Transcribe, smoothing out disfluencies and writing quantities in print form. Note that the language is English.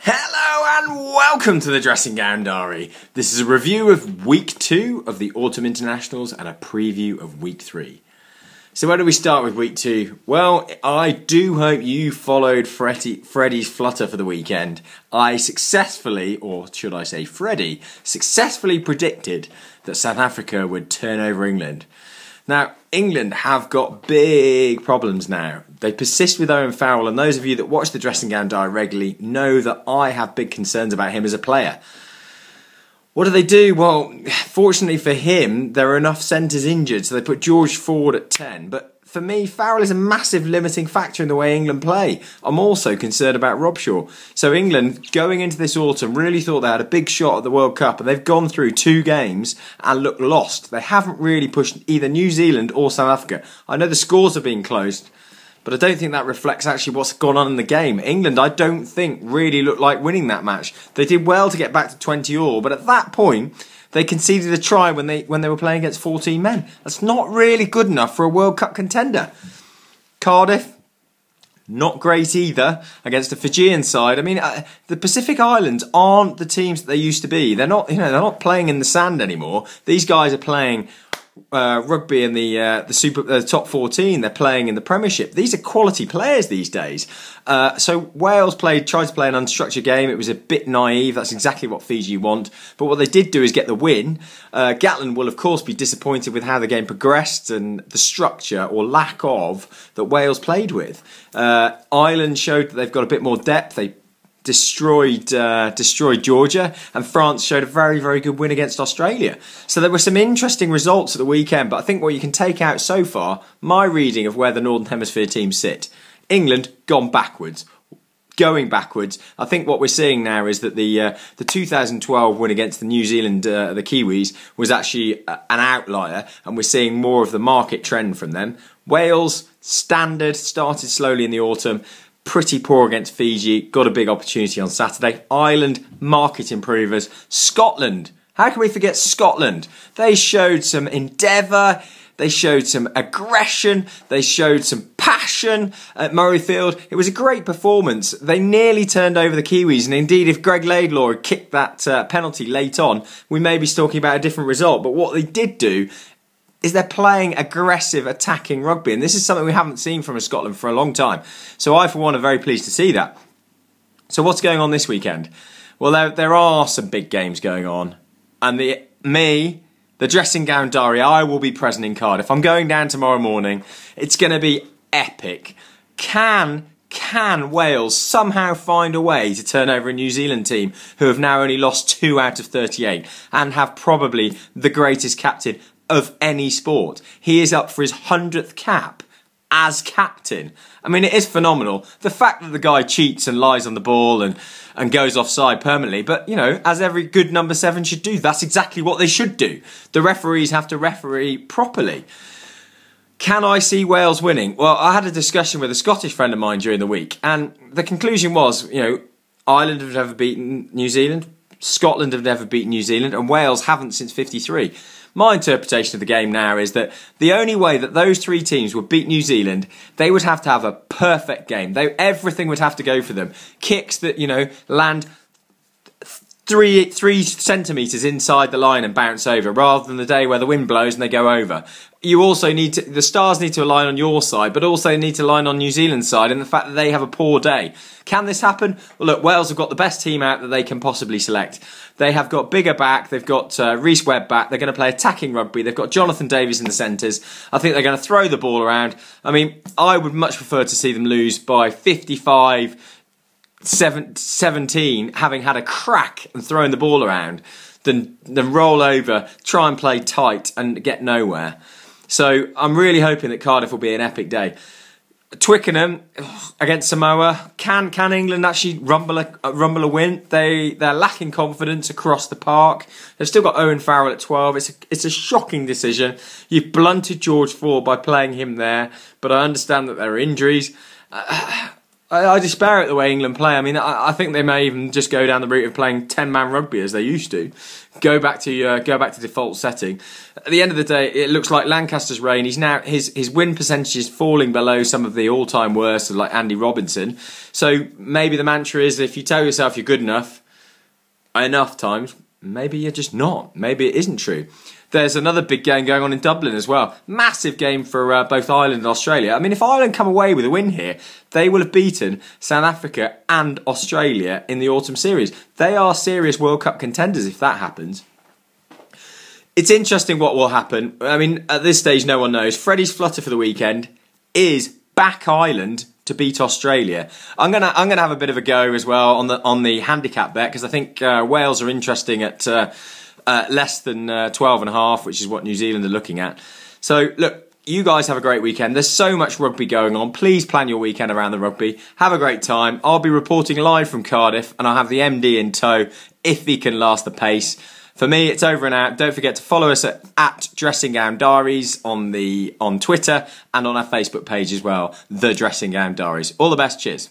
Hello and welcome to the Dressing Gown Diary. This is a review of Week 2 of the Autumn Internationals and a preview of Week 3. So where do we start with Week 2? Well, I do hope you followed Freddie's flutter for the weekend. I successfully, or should I say Freddie, successfully predicted that South Africa would turn over England. Now, England have got big problems now. They persist with Owen Farrell, and those of you that watch the Dressing Gown Diary regularly know that I have big concerns about him as a player. What do they do? Well, fortunately for him, there are enough centres injured, so they put George Ford at 10. But for me, Farrell is a massive limiting factor in the way England play. I'm also concerned about Robshaw. So England, going into this autumn, really thought they had a big shot at the World Cup, and they've gone through 2 games and looked lost. They haven't really pushed either New Zealand or South Africa. I know the scores are being closed, but I don't think that reflects actually what's gone on in the game. England, I don't think, really looked like winning that match. They did well to get back to 20-all, but at that point, they conceded a try when they were playing against 14 men. That's not really good enough for a World Cup contender. Cardiff, not great either against the Fijian side. I mean, the Pacific Islands aren't the teams that they used to be. They're not, they're not playing in the sand anymore. These guys are playing rugby in the top 14. They're playing in the Premiership. These are quality players these days. So Wales tried to play an unstructured game. It was a bit naive. That's exactly what Fiji want. But what they did do is get the win. Gatland will of course be disappointed with how the game progressed and the structure or lack of that Wales played with. Ireland showed that they've got a bit more depth. They destroyed Georgia, and France showed a very, very good win against Australia. So there were some interesting results at the weekend, but I think what you can take out so far, my reading of where the Northern Hemisphere teams sit, England going backwards. I think what we're seeing now is that the 2012 win against the New Zealand, the Kiwis, was actually an outlier, and we're seeing more of the market trend from them. Wales, standard, started slowly in the autumn. Pretty poor against Fiji, got a big opportunity on Saturday. Ireland, market improvers. Scotland, how can we forget Scotland? They showed some endeavour, they showed some aggression, they showed some passion at Murrayfield. It was a great performance. They nearly turned over the Kiwis, and indeed if Greg Laidlaw had kicked that penalty late on, we may be talking about a different result. But what they did do is they're playing aggressive, attacking rugby. And this is something we haven't seen from Scotland for a long time. So I, for one, am very pleased to see that. So what's going on this weekend? Well, there are some big games going on. And the Dressing Gown Diary, I will be present in Cardiff. I'm going down tomorrow morning. It's going to be epic. Can Wales somehow find a way to turn over a New Zealand team who have now only lost 2 out of 38 and have probably the greatest captain of any sport? He is up for his 100th cap as captain. I mean, it is phenomenal. The fact that the guy cheats and lies on the ball and goes offside permanently, but, as every good number 7 should do, that's exactly what they should do. The referees have to referee properly. Can I see Wales winning? Well, I had a discussion with a Scottish friend of mine during the week, and the conclusion was, Ireland have never beaten New Zealand, Scotland have never beaten New Zealand, and Wales haven't since '53. My interpretation of the game now is that the only way that those 3 teams would beat New Zealand, they would have to have a perfect game. Everything would have to go for them. Kicks that, land 3 centimetres inside the line and bounce over, rather than the day where the wind blows and they go over. You also the Stars need to align on your side, but also need to align on New Zealand's side, and the fact that they have a poor day. Can this happen? Well, look, Wales have got the best team out that they can possibly select. They have got bigger back, they've got Rhys Webb back, they're going to play attacking rugby, they've got Jonathan Davies in the centres. I think they're going to throw the ball around. I mean, I would much prefer to see them lose by 55-17, having had a crack and thrown the ball around, than roll over, try and play tight and get nowhere. So I'm really hoping that Cardiff will be an epic day. Twickenham against Samoa. Can England actually rumble a win? They're lacking confidence across the park. They've still got Owen Farrell at 12. It's a shocking decision. You've blunted George Ford by playing him there, but I understand that there are injuries. I despair at the way England play. I mean, I think they may even just go down the route of playing 10-man rugby as they used to. Go back to default setting. At the end of the day, it looks like Lancaster's reign. He's now his win percentage is falling below some of the all-time worst, like Andy Robinson. So maybe the mantra is, if you tell yourself you're good enough times, maybe you're just not. Maybe it isn't true. There's another big game going on in Dublin as well. Massive game for both Ireland and Australia. I mean, if Ireland come away with a win here, they will have beaten South Africa and Australia in the autumn series. They are serious World Cup contenders if that happens. It's interesting what will happen. I mean, at this stage, no one knows. Freddie's flutter for the weekend is back Ireland to beat Australia. I'm gonna have a bit of a go as well on the handicap bet, because I think Wales are interesting at less than 12.5, which is what New Zealand are looking at. So look, you guys have a great weekend. There's so much rugby going on. Please plan your weekend around the rugby. Have a great time. I'll be reporting live from Cardiff, and I'll have the MD in tow if he can last the pace. For me, it's over and out. Don't forget to follow us at Dressing Gown Diaries on Twitter and on our Facebook page as well, The Dressing Gown Diaries. All the best. Cheers.